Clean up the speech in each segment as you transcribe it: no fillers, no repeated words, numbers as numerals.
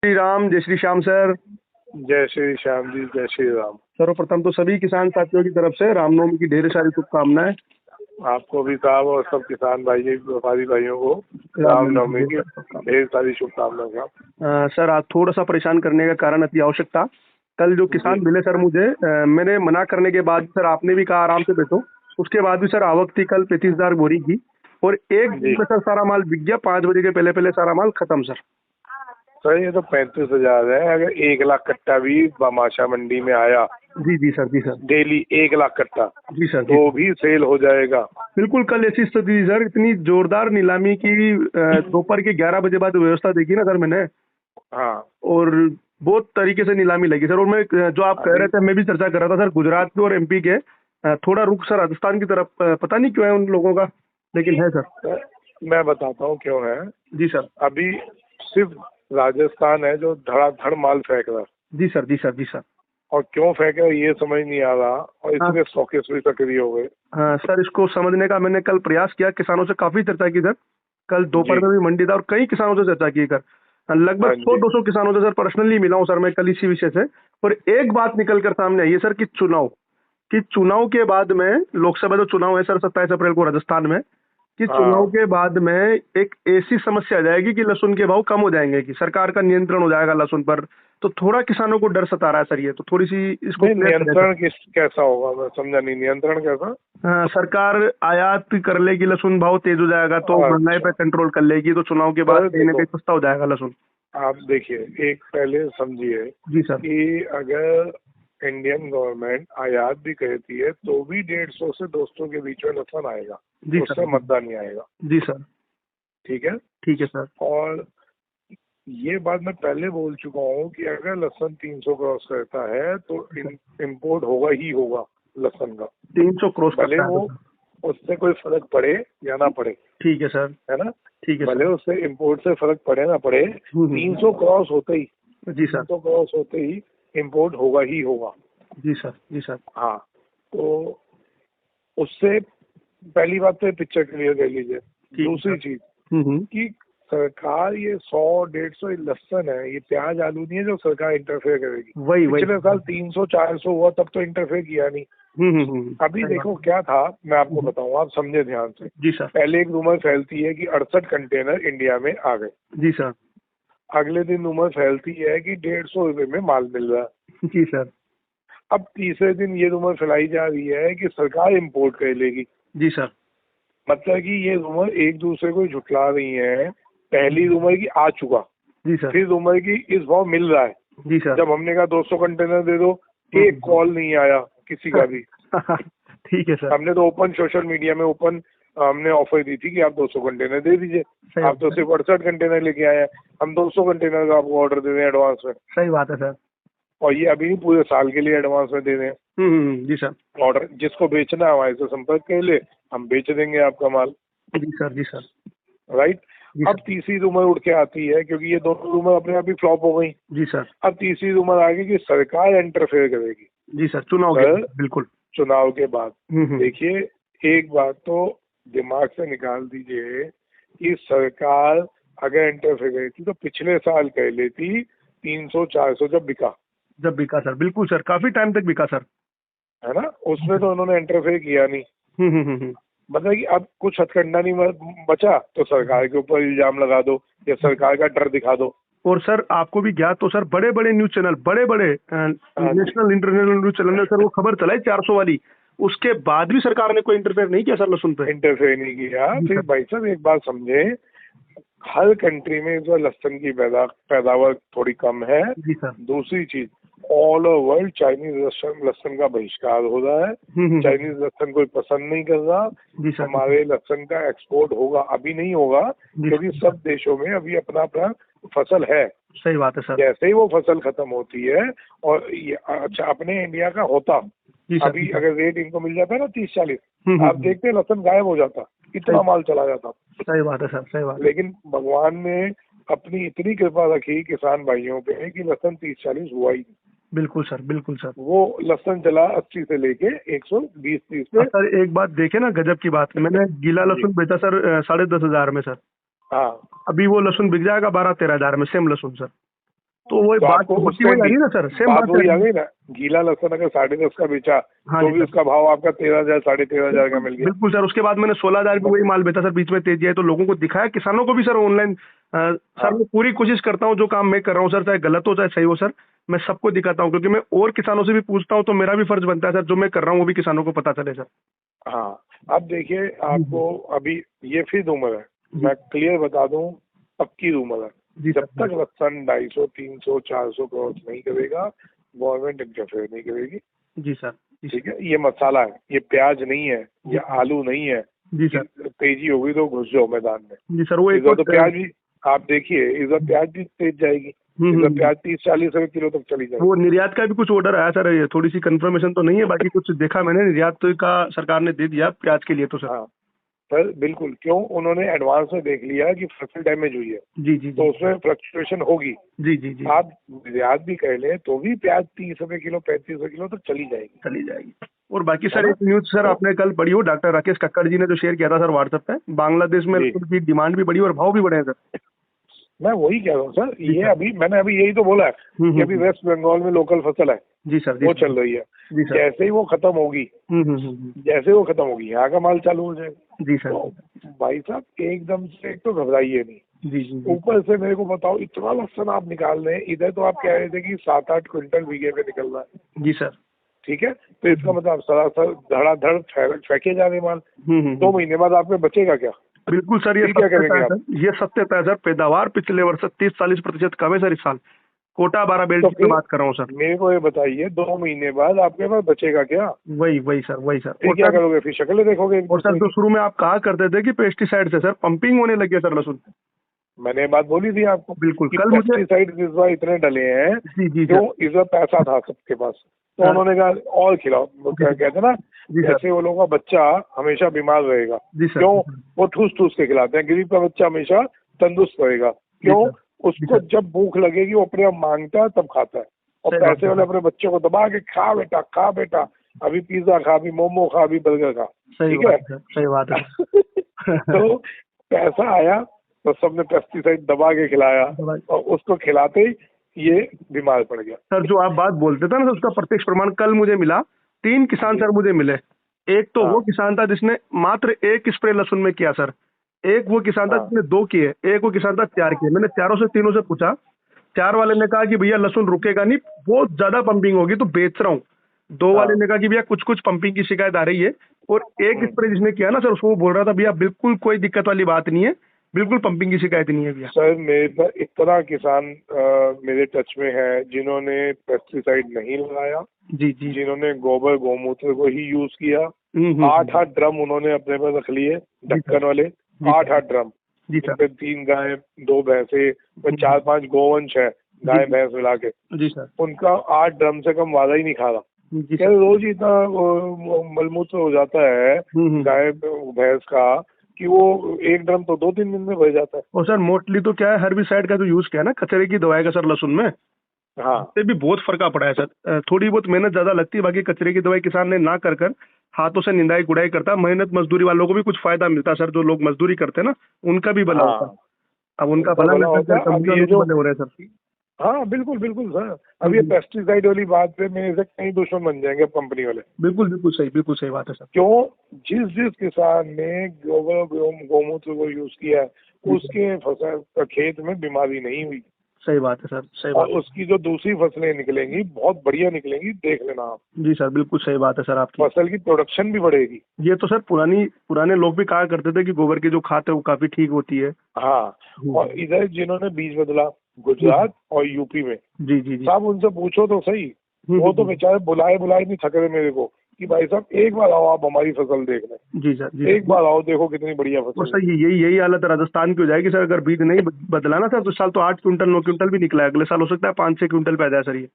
श्री राम, जय श्री श्याम सर। जय श्री श्याम जी, जय श्री राम। सर्वप्रथम तो सभी किसान साथियों की तरफ से रामनवमी की ढेर सारी शुभकामनाएं। आपको भी साहब और सब किसान भाई व्यापारी भाइयों को रामनवमी की ढेर सारी शुभकामनाएं साहब। सर आज थोड़ा सा परेशान करने का कारण अति आवश्यक था। कल जो किसान मिले सर मुझे, मैंने मना करने के बाद सर आपने भी कहा आराम से बैठो, उसके बाद भी सर आवक थी कल 35,000 बोरी की और एक दिन में सर सारा माल बिक गया। 5 बजे के पहले पहले सारा माल खत्म सर। सर ये तो 35,000 है। अगर 1 लाख कट्टा भी बामाशा मंडी में आया, जी सर, जी सर, डेली 1 लाख कट्टा, जी सर, तो भी सेल हो जाएगा। बिल्कुल कल ऐसी स्थिति सर, इतनी जोरदार नीलामी की दोपहर के 11 बजे बाद व्यवस्था देखी ना सर मैंने। हाँ, और बहुत तरीके से नीलामी लगी सर। और मैं जो आप कह रहे थे मैं भी चर्चा कर रहा था सर, गुजरात के और एमपी के थोड़ा रुख सर राजस्थान की तरफ, पता नहीं क्यों है उन लोगों का, लेकिन है सर। मैं बताता हूँ क्यों है। जी सर। अभी सिर्फ राजस्थान है जो धड़ाधड़ माल फेंक रहा है। जी सर, जी सर, जी सर। और क्यों फेंक रहा है ये समझ नहीं आ रहा, और इसमें स्टॉकिस्ट भी सक्रिय हो गए। हाँ सर, इसको समझने का मैंने कल प्रयास किया, किसानों से काफी चर्चा की सर। कल दोपहर में भी मंडी था और कई किसानों से चर्चा की कर, लगभग 100-200 किसानों से सर पर्सनली मिला हूँ सर मैं कल इसी विषय से। और एक बात निकल कर सामने आई है सर कि चुनाव के बाद में, लोकसभा जो चुनाव है सर 27 अप्रैल को राजस्थान में, कि चुनाव के बाद में एक ऐसी समस्या आ जाएगी कि लहसुन के भाव कम हो जाएंगे, कि सरकार का नियंत्रण हो जाएगा लहसुन पर। तो थोड़ा किसानों को डर सता रहा है सर। ये तो थोड़ी सी इसको नियंत्रण कैसा होगा, मैं समझा नहीं। नियंत्रण कैसा? सरकार आयात कर लेगी, लहसुन भाव तेज हो जाएगा तो महंगाई पे कंट्रोल कर लेगी, तो चुनाव के बाद कहीं ना कहीं सस्ता हो जाएगा लहसुन। आप देखिए, एक पहले समझिए जी सर कि अगर इंडियन गवर्नमेंट आयात भी कहती है तो भी 150 से 200 के बीच में लहसुन आएगा, उससे मुद्दा नहीं आएगा। जी सर, ठीक है, ठीक है सर। और ये बात मैं पहले बोल चुका हूँ कि अगर लहसुन 300 क्रॉस करता है तो इम्पोर्ट होगा ही होगा लहसुन का। 300 क्रॉस भले वो उससे कोई फर्क पड़े या ना पड़े। ठीक है सर, है ना, ठीक है। भले उससे इम्पोर्ट से फर्क पड़े ना पड़े, 300 क्रॉस होते ही, जी सर, 300 क्रॉस होते ही इम्पोर्ट होगा ही होगा। जी सर, जी सर। हाँ, तो उससे पहली बात तो पिक्चर क्लियर कर लीजिए। दूसरी चीज कि सरकार ये 100-150 लहसुन है, ये प्याज आलू नहीं है जो सरकार इंटरफेयर करेगी। पिछले साल 300-400 हुआ तब तो इंटरफेयर किया नहीं। अभी देखो क्या था, मैं आपको बताऊँ, आप समझे ध्यान से। जी सर। पहले एक रूमर फैलती है कि 68 कंटेनर इंडिया में आ गए। जी सर। अगले दिन रूमर फैलती है कि 150 रुपए में माल मिल रहा है। जी सर। अब तीसरे दिन ये रूमर फैलाई जा रही है कि सरकार इम्पोर्ट कर लेगी। जी सर। मतलब कि ये रूमर एक दूसरे को झुठला रही है। पहली रूमर की आ चुका, जी सर, फिर रूमर की इस भाव मिल रहा है। जी सर। जब हमने कहा 200 कंटेनर दे दो, एक कॉल नहीं आया किसी का भी। ठीक है सर। हमने तो ओपन सोशल मीडिया में हमने ऑफर दी थी कि आप 200 कंटेनर दे दीजिए। आप तो सिर्फ 68 कंटेनर लेके आए हैं, हम 200 कंटेनर का आपको ऑर्डर दे रहे हैं एडवांस में। सही बात है सर। और ये अभी नहीं, पूरे साल के लिए एडवांस में दे रहे हैं। जी सर। ऑर्डर जिसको बेचना है हमारे से संपर्क कर ले, हम बेच देंगे आपका माल। जी सर, जी सर। राइट। अब तीसरी रूमर उठ के आती है, क्योंकि ये दोनों रूमर अपने आप ही फ्लॉप हो गई। जी सर। अब तीसरी रूमर आ गई कि सरकार इंटरफेयर करेगी। जी सर, चुनाव के बिल्कुल चुनाव के बाद। देखिए, एक बात तो दिमाग से निकाल दीजिए कि सरकार अगर इंटरफेयर करती तो पिछले साल कर लेती 300-400 जब बिका सर। बिल्कुल सर, काफी टाइम तक बिका सर, है ना। उसमें तो उन्होंने इंटरफेयर किया नहीं। मतलब कि अब कुछ हथकंडा नहीं बचा तो सरकार के ऊपर इल्जाम लगा दो या सरकार का डर दिखा दो। और सर आपको भी ज्ञात तो सर, बड़े बड़े न्यूज चैनल, बड़े बड़े नेशनल इंटरनेशनल न्यूज चैनल ने सर वो खबर चलाई 400 वाली, उसके बाद भी सरकार ने कोई इंटरफेयर नहीं किया सर लहसुन पे। इंटरफेयर नहीं किया। फिर भाई साहब एक बात समझे, हर कंट्री में जो लहसुन की पैदावार थोड़ी कम है। जी सर। दूसरी चीज, ऑल ओवर वर्ल्ड चाइनीज लहसुन का बहिष्कार हो रहा है। चाइनीज लहसुन कोई पसंद नहीं कर रहा। हमारे लहसुन का एक्सपोर्ट होगा, अभी नहीं होगा, क्योंकि सब देशों में अभी अपना अपना फसल है। सही बात है सर। जैसे ही वो फसल खत्म होती है, और अच्छा अपने इंडिया का होता, अभी अगर रेट इनको मिल जाता है ना 30-40, आप देखते लहसुन गायब हो जाता, इतना माल चला जाता। सही बात है सर, सही बात। लेकिन भगवान ने अपनी इतनी कृपा रखी किसान भाइयों पे कि लहसुन 30-40 हुआ ही। बिल्कुल सर, बिल्कुल सर। वो लहसुन चला 80 से लेके 120-30 पे। सर एक बात देखे ना, गजब की बात, मैंने गीला लहसुन बेचा सर 10,500 में सर। हाँ, अभी वो लहसुन बिक जाएगा 12-13 हजार में, सेम लहसुन सर। तो वो तो बात आपको वही आ रही ना सर, सेम बात बात वही आ आ रही। गई ना, गीला लहसुन अगर 10.5 का बेचा हाँ तो जी भी सर, उसका भाव आपका 13,000 13,500 का मिल गया। बिल्कुल सर। उसके बाद मैंने 16,000 भी वही माल बेचा सर, बीच में तेजी है तो लोगों को दिखाया, किसानों को भी सर ऑनलाइन। सर हाँ मैं पूरी कोशिश करता हूँ, जो काम मैं कर रहा हूँ सर, चाहे गलत हो चाहे सही हो सर, मैं सबको दिखाता हूँ, क्योंकि मैं और किसानों से भी पूछता हूँ, तो मेरा भी फर्ज बनता है सर, जो मैं कर रहा हूँ वो भी किसानों को पता चले सर। हाँ। अब देखिए, जी जी आपको अभी ये फिर रूमर है, जी मैं क्लियर बता दूं, पक्की रूमर है। जी जब सर। तक लहसन 250, 300, 400 क्रॉस नहीं करेगा, गवर्नमेंट इंटरफेयर नहीं करेगी। जी सर। जी ठीक है, ये मसाला है, ये प्याज नहीं है, ये जी आलू नहीं है जी कि सर। तेजी होगी तो घुस जाओ मैदान में। जी सर। वो इस एक बार और तो प्याज भी आप देखिए, इस बार प्याज भी तेज जाएगी। इस बार हम्म। प्याज 30-40 रुपए किलो तक चली जाएगी। वो निर्यात का भी कुछ ऑर्डर आया सर, ये थोड़ी सी कंफर्मेशन तो नहीं है, बाकी कुछ देखा मैंने, निर्यात का सरकार ने दे दिया प्याज के लिए तो सर। हाँ सर, बिल्कुल। क्यों? उन्होंने एडवांस में देख लिया कि फसल डैमेज हुई है, जी जी तो जी उसमें फ्लक्चुएशन होगी। जी जी जी। आप निर्यात भी कर लें तो भी प्याज 30 रुपए किलो, 35 रुपए किलो तक चली जाएगी। चली जाएगी। और बाकी है सर ना? एक न्यूज सर तो आपने कल पढ़ी हो, डॉक्टर राकेश कक्कड़ जी ने जो शेयर किया था सर व्हाट्सएप पे, बांग्लादेश में जी, लहसुन की डिमांड भी बढ़ी और भाव भी बढ़े हैं सर। मैं वही कह रहा हूँ सर, जी ये सर। मैंने अभी यही तो बोला है कि अभी हम्म। वेस्ट बंगाल में लोकल फसल है, जी सर। जी वो सर। चल रही है। जी सर। जैसे ही वो खत्म होगी, जैसे वो खत्म होगी, यहाँ का माल चालू हो जाएगा। जी सर। तो भाई साहब, एकदम से एक तो घबराइए नहीं। जी जी जी ऊपर से मेरे को बताओ, इतना लहसन आप निकाल रहे हैं, इधर तो आप कह रहे थे कि 7-8 क्विंटल बीघे पे निकल रहा है। जी सर। ठीक है, तो इसका मतलब सरासर धड़ाधड़ फेंके जा रहे माल। हम्म। 2 महीने बाद आप में बचेगा क्या? बिल्कुल सर, ये फिर क्या सत्यता करेंगे है आप? सर, ये सत्यता है सर। पैदावार पिछले वर्ष से 30-40% कम है सर इस साल। कोटा 12 बेल्ट तो की मैं फिर बात कर रहा हूँ सर। मेरे को ये बताइए, 2 महीने बाद आपके पास बचेगा क्या? वही वही सर, वही सर। फिर और क्या सर, करोगे? फिर शक्लें देखोगे एक और सर दूसरे जो की। शुरू में आप कहा करते थे कि पेस्टिसाइड से सर पंपिंग होने लगी है सर लहसुन। मैंने ये बात बोली थी आपको बिल्कुल, कि कल मुझे। पेस्टिसाइड इस बार इतने डले हैं। जी जी क्यों? सर। इस बार पैसा था सबके पास, तो हाँ, उन्होंने कहा और खिलाओ। वो जी कहते हैं ना, जी सर। जैसे वो लोगों का बच्चा हमेशा बीमार रहेगा। जी सर। क्यों? वो ठूस ठूस के खिलाते हैं। गरीब का बच्चा हमेशा तंदुरुस्त रहेगा। जी क्यों? सर। जी उसको सर। जब भूख लगेगी वो अपने आप मांगता है, तब खाता है। और सही बात पैसे है वाले सर। अपने बच्चे को दबा के, खा बेटा खा बेटा, अभी पिज्जा खा, अभी मोमो खा, अभी बर्गर खा। सही ठीक बात है। है सर, सही बात है तो पैसा आया तो सबने पेस्टिसाइड दबा के खिलाया, सर। और उसको खिलाते ही ये बीमार पड़ गया। सर जो आप बात बोलते थे ना, उसका प्रत्यक्ष प्रमाण कल मुझे मिला। 3 किसान जी। सर मुझे मिले। एक तो वो हाँ किसान था जिसने मात्र 1 स्प्रे लहसुन में किया सर। एक वो किसान था हाँ जिसने 2 किए। एक वो किसान था 4 किए। मैंने चारों से, तीनों से पूछा। 4 वाले ने कहा कि भैया लहसुन रुकेगा नहीं, बहुत ज्यादा पंपिंग होगी तो बेच रहा हूँ। 2 वाले हाँ। ने कहा कि भैया कुछ कुछ पंपिंग की शिकायत आ रही है। और एक हम्म। स्प्रे जिसने किया ना सर, उसको वो बोल रहा था भैया बिल्कुल कोई दिक्कत वाली बात नहीं है, बिल्कुल पंपिंग की शिकायत नहीं है भैया। सर, मेरे पास इतना किसान मेरे टच में है जिन्होंने पेस्टिसाइड नहीं लगाया, जी जी। जिन्होंने गोबर गौमूत्र को ही यूज किया। हम्म। 8-8 ड्रम उन्होंने अपने पास रख लिए, जी सर। ढक्कन वाले। जी सर। 8-8 ड्रम, जी सर। जिनपे 3 गाय, 2 भैंसे, 4-5 गोवंश है, जी गाय जी। भैंस मिला के। जी सर। उनका 8 ड्रम से कम वादा ही नहीं खा रहा। जी क्या सर। रोज ही इतना मलमूत्र हो जाता है हम्म। गाय भैंस का, कि वो 1 ड्रम तो 2-3 दिन में भर जाता है। और सर मोस्टली तो क्या है, हर्बिसाइड का जो यूज किया है ना, कचरे की दवाई का सर लहसुन में, हाँ इससे भी बहुत फर्क पड़ा है सर। थोड़ी बहुत मेहनत ज्यादा लगती है, बाकी कचरे की दवाई किसान ने ना कर कर हाथों से निंदाई गुड़ाई करता। मेहनत मजदूरी वालों को भी कुछ फायदा मिलता है सर, जो लोग मजदूरी करते हैं ना, उनका भी भला होता है। हाँ, अब उनका उनका भला भला नहीं होता सर, है। अब कंपनी ये वालों जो, के भले हो रहे हैं सर। हाँ बिल्कुल बिल्कुल सर, अब ये पेस्टिसाइड वाली बात पे मेरे से कई दुश्मन बन जाएंगे कंपनी वाले। बिल्कुल बिल्कुल सही बात है सर। क्यों? जिस जिस किसान ने गोबर गौमूत्र को यूज किया है, उसके फसल खेत में बीमारी नहीं हुई। सही बात है सर, सही और बात। उसकी जो दूसरी फसलें निकलेंगी बहुत बढ़िया निकलेंगी, देख लेना आप। जी सर, बिल्कुल सही बात है सर आपकी। फसल की प्रोडक्शन भी बढ़ेगी। ये तो सर पुराने लोग भी कहा करते थे कि गोबर की जो खाद है वो काफी ठीक होती है। हाँ, और इधर जिन्होंने बीज बदला, गुजरात और यूपी में, जी जी जी। साहब उनसे पूछो तो सही। वो तो बेचारे बुलाए बुलाए नहीं थक रहे मेरे को कि भाई साहब एक बार आओ, आप हमारी फसल देख लें। जी सर। जी एक बार आओ, देखो कितनी बढ़िया और फसल सर है। यही हालत राजस्थान की हो जाएगी सर, अगर बीज नहीं बदला ना सर, तो इस साल तो 8 क्विंटल 9 क्विंटल भी निकला है। अगले साल हो सकता है 5-6 क्विंटल पे आ जाए सर ये।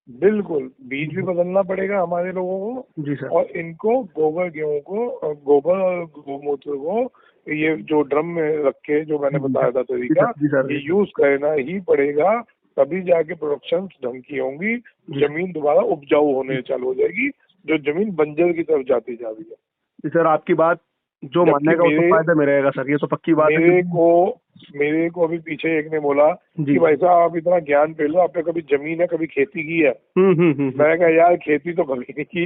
बिल्कुल, बीज भी बदलना पड़ेगा हमारे लोगों को। जी सर। और इनको गोबर गेहूं को, गोबर और गोमूत्र को, ये जो ड्रम में रख के जो मैंने बताया था जी तरीका, सर। जी सर। ये यूज करना ही पड़ेगा। तभी जाके प्रोडक्शन ढंग की होंगी, जमीन दोबारा उपजाऊ होने चालू हो जाएगी, जो जमीन बंजर की तरफ जाती जा रही है। जी सर, आपकी बात जो मानने का उसको फायदा में रहेगा सर, ये तो पक्की बात है। मेरे को अभी पीछे एक ने बोला जी। कि भाई साहब आप इतना ज्ञान फैल लो, आपने कभी जमीन है, कभी खेती की है? मैं कहा यार खेती तो कभी नहीं की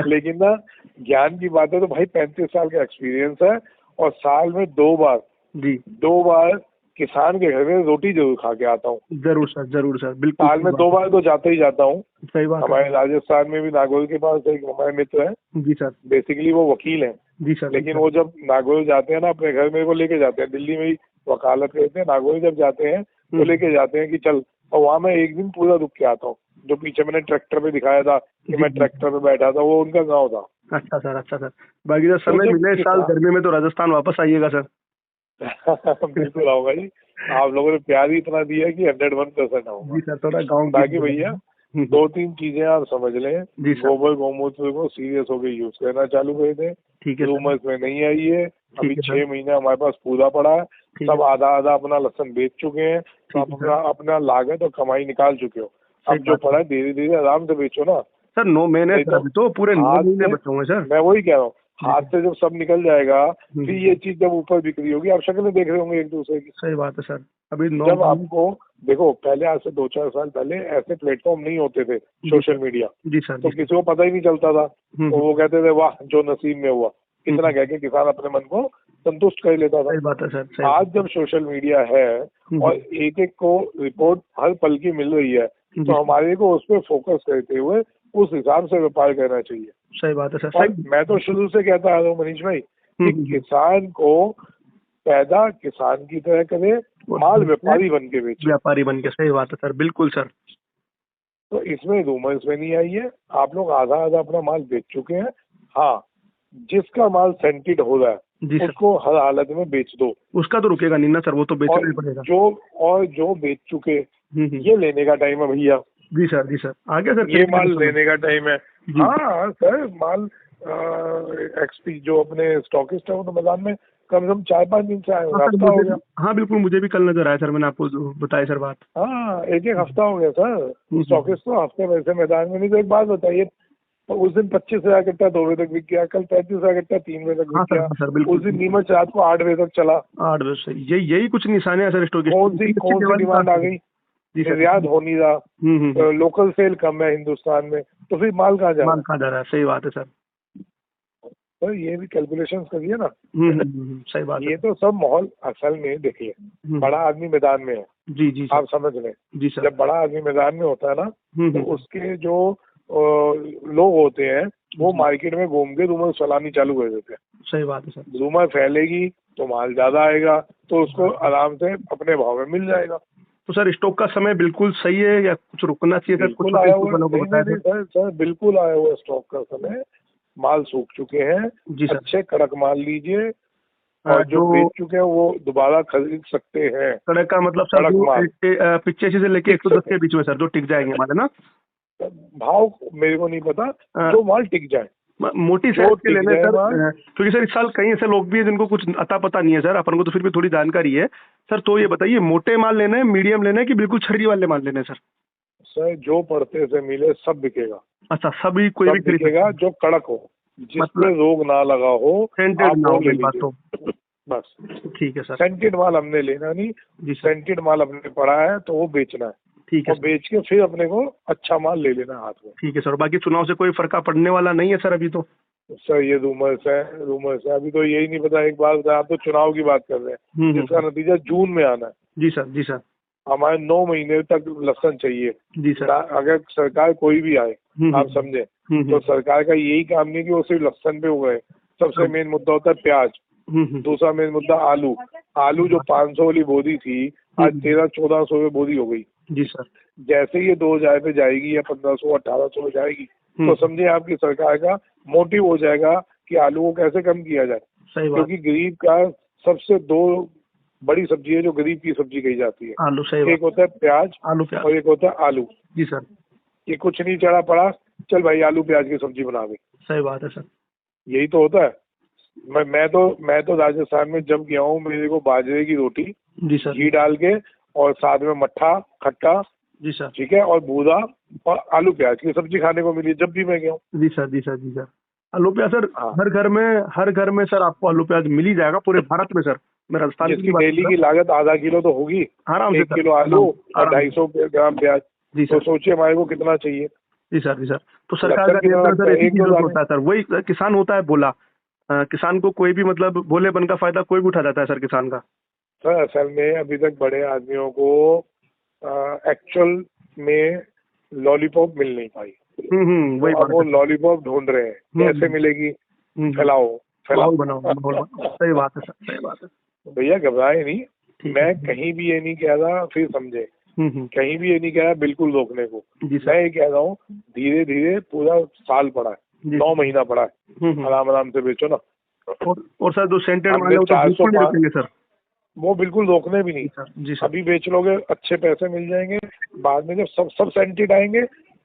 लेकिन ना ज्ञान की बात है तो भाई 35 साल का एक्सपीरियंस है, और साल में 2 बार किसान के घर में रोटी जरूर खा के आता हूँ। जरूर सर बिल्कुल। साल में 2 बार तो जाता ही जाता हूँ। सही बात। हमारे राजस्थान में भी नागौर के पास एक हमारे मित्र है। जी सर। बेसिकली वो वकील हैं। जी सर। लेकिन वो जब नागौर जाते हैं ना, अपने घर मेरे को लेके जाते हैं, दिल्ली में ही वकालत करते हैं, नागौर जब जाते हैं तो लेके जाते हैं कि चल, और वहाँ मैं एक दिन पूरा रुक के आता हूँ। जो पीछे मैंने ट्रैक्टर पे दिखाया था कि मैं ट्रैक्टर पे बैठा था, वो उनका गाँव था। अच्छा सर। बाकी जब समय मिले इस साल गर्मी में तो राजस्थान वापस आइएगा सर। बिल्कुल आओगा जी, आप लोगों ने प्यार ही इतना दिया कि 101% आऊंगा। जी सर, थोड़ा गाँव। बाकी भैया 2-3 चीजें आप समझ लें। गोबर गौमूत्र को सीरियस होकर यूज करना चालू कर दें। ठीक है। रूमर्स में नहीं आई है, अभी 6 महीने हमारे पास पूरा पड़ा है, सब आधा अपना लहसन बेच चुके हैं, तो आप अपना लागत और कमाई निकाल चुके हो। अब जो पड़ा है धीरे धीरे आराम से बेचो ना सर। 9 महीने तो पूरे 9 महीने बचे होंगे सर। मैं वही कह रहा हूँ, हाथ से जब सब निकल जाएगा फिर ये चीज जब ऊपर बिक्री होगी, आप शक्लें देख रहे होंगे एक दूसरे की। सही बात है सर। अभी जब आपको देखो, पहले आज से 2-4 साल पहले ऐसे प्लेटफॉर्म नहीं होते थे सोशल मीडिया। जी सर। तो किसी को पता ही नहीं चलता था, तो वो कहते थे वाह जो नसीब में हुआ, इतना कह के किसान अपने मन को संतुष्ट कर लेता था। सही बात है सर। आज जब सोशल मीडिया है और एक को रिपोर्ट हर पल की मिल रही है, तो हमारे को उस पर फोकस करते हुए उस हिसाब से व्यापार करना चाहिए। सही बात है सर। और मैं तो शुरू से कहता आ रहा हूँ मनीष भाई कि किसान को पैदा किसान की तरह करे, माल व्यापारी बन के बेचे। व्यापारी बन के, सही बात है सर, बिल्कुल सर। तो इसमें रूमर्स में नहीं आई है, आप लोग आधा अपना माल बेच चुके हैं। हाँ, जिसका माल सेंटेड हो रहा है उसको हर हालत में बेच दो, उसका तो रुकेगा नहीं ना सर, वो तो बेचना ही पड़ेगा। जो बेच चुके ये लेने का टाइम है भैया। जी सर। आगे सर ये माल लेने का टाइम है। हाँ सर, माल एक्सपी जो अपने स्टॉकिस्ट है वो तो मैदान में कम से कम 4-5 दिन से आए, हफ्ता हो गया। हाँ बिल्कुल, मुझे भी कल नजर आया सर, मैंने आपको बताया सर बात। हाँ, एक हफ्ता हो गया सर। स्टॉकिस्ट तो हफ्ते वैसे मैदान में नहीं। तो एक बात बताइए, तो उस दिन 25,000 कट्टा 2 बजे तक बिक गया, कल 35,000 कट्टा 3 बजे तक बिक गया। उस दिन नीमच रात को 8 बजे तक चला। 8 बजे से यही कुछ निशाने हैं सर स्टॉकिस्ट। कौन सी डिमांड आ गई? निर्यात हो नहीं रहा, लोकल सेल कम है हिंदुस्तान में, तो फिर माल कहाँ जा रहा है? सही बात है सर। तो ये भी कैलकुलेशंस करिए ना। सही बात है। ये तो सब माहौल असल में देखिए, बड़ा आदमी मैदान में है। जी आप समझ लें। जी सर। जब बड़ा आदमी मैदान में होता है ना, तो उसके जो लोग होते हैं वो मार्केट में घूम के रूमर फैलानी चालू कर देते हैं। सही बात है सर। रूमर फैलेगी तो माल ज्यादा आएगा, तो उसको आराम से अपने भाव में मिल जाएगा। तो सर स्टॉक का समय बिल्कुल सही है या कुछ रुकना चाहिए सर? बिल्कुल आया हुआ सर, बिल्कुल आया हुआ स्टॉक का समय। माल सूख चुके हैं, अच्छे कड़क माल लीजिए, और जो बेच चुके हैं वो दोबारा खरीद सकते हैं। कड़क का मतलब सर 85 से लेके 110 के बीच में सर, जो टिक जाएंगे माल, है ना? भाव मेरे को नहीं पता, जो माल टिक जाए। मोटी साइज के लेने सर, क्योंकि सर इस साल कई ऐसे लोग भी हैं जिनको कुछ अता पता नहीं है सर, अपन को तो फिर भी थोड़ी जानकारी है सर। तो ये बताइए, मोटे माल लेने हैं, मीडियम लेने हैं कि बिल्कुल छर्री वाले माल लेने हैं सर? सर जो पड़ते से मिले सब बिकेगा। अच्छा, सभी कोई भी बिकेगा जो कड़क हो, जिसमें रोग ना लगा हो, सेंटेड ना हो बस। ठीक है सर। सेंटेड माल हमने लेना नहीं, सेंटेड माल हमने पड़ा है तो वो बेचना है। ठीक है, और बेच के फिर अपने को अच्छा माल ले लेना हाथ में। ठीक है सर। बाकी चुनाव से कोई फर्क पड़ने वाला नहीं है सर अभी तो? सर ये रूमर्स है, अभी तो यही नहीं पता। एक बात आप तो चुनाव की बात कर रहे हैं, जिसका नतीजा जून में आना है। जी सर। हमारे 9 महीने तक लहसन चाहिए। जी सर। अगर सरकार कोई भी आए, आप समझे, तो सरकार का यही काम नहीं कि वो सिर्फ लहसन पे उगाए। सबसे मेन मुद्दा होता है प्याज, दूसरा मेन मुद्दा आलू जो 500 वाली बोरी थी आज 1300-1400 में बोरी हो गई। जी सर। जैसे ये 2000 पे जाएगी या 1500-1800 में जाएगी, तो समझे आपकी सरकार का मोटिव हो जाएगा कि आलू को कैसे कम किया जाए। क्योंकि गरीब का सबसे 2 बड़ी सब्जी है जो गरीब की सब्जी कही जाती है। आलू। सही। एक होता है प्याज और एक होता है आलू। जी सर। ये कुछ नहीं चढ़ा पड़ा, चल भाई आलू प्याज की सब्जी बना दे। सही बात है सर। यही तो होता है। मैं तो राजस्थान में जब गया हूँ, मेरे को बाजरे की रोटी, जी सर, घी डाल के, और साथ में मट्ठा खट्टा, जी सर, ठीक है, और भूरा और आलू प्याज की सब्जी खाने को मिली जब भी मैं गया हूँ। जी सर। आलू प्याज सर हाँ। हर घर में सर आपको आलू प्याज मिल ही जाएगा पूरे भारत में सर। मैं राजस्थान जिसकी डेली की लागत आधा किलो तो होगी, आराम से 1 सर, किलो आलू और आराम 250 ग्राम प्याज। जी तो सर। सोचिए हमारे को कितना चाहिए। जी सर, जी सर। तो सरकार लहसुन का कितना नियंत्रण लगता सर है, ऐसी 1 दो चीजों से दाने। होता है सर, वही किसान होता है भोला। किसान को कोई भी मतलब भोलेपन का फायदा कोई भी उठा जाता है सर किसान का। सर असल में अभी तक बड़े आदमियों को एक्चुअल में लॉलीपॉप मिल नहीं पाई। तो वही अब बात वो है। लॉलीपॉप ढूंढ रहे हैं, कैसे मिलेगी, फैलाओ माहौल फैलाओ। बनाओ, माहौल बनाओ, सही बात है सर, सही बात है। भैया घबराए नहीं, ठीक मैं है। कहीं भी ये नहीं कह रहा, फिर समझे, हम्म, कहीं भी ये नहीं कह रहा बिल्कुल रोकने को। जी मैं सर। ये कह रहा हूँ धीरे धीरे पूरा साल पड़ा है, जी 9 सर। महीना पड़ा है, आराम आराम से बेचो ना। और सर जो सेंटेड माल हमने है वो तो बिल्कुल नहीं 405 रखेंगे सर। वो बिल्कुल रोकने भी नहीं। जी सर, जी सर। अभी बेच लोगे अच्छे पैसे मिल जाएंगे, बाद में जब सब सब सेंटेड आएंगे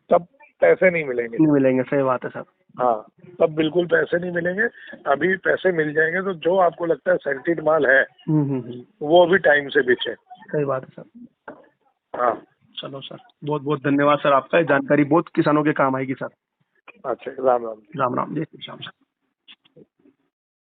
तब पैसे नहीं मिलेंगे। नहीं मिलेंगे, सही बात है सर। हाँ, तब बिल्कुल पैसे नहीं मिलेंगे। अभी पैसे मिल जाएंगे तो जो आपको लगता है सेंटेड माल है वो अभी टाइम से बेचे। सही बात है सर। हाँ। चलो सर, बहुत बहुत धन्यवाद सर आपका, ये जानकारी बहुत किसानों के काम आएगी सर। अच्छा, राम राम। राम राम, जय श्री श्याम सर।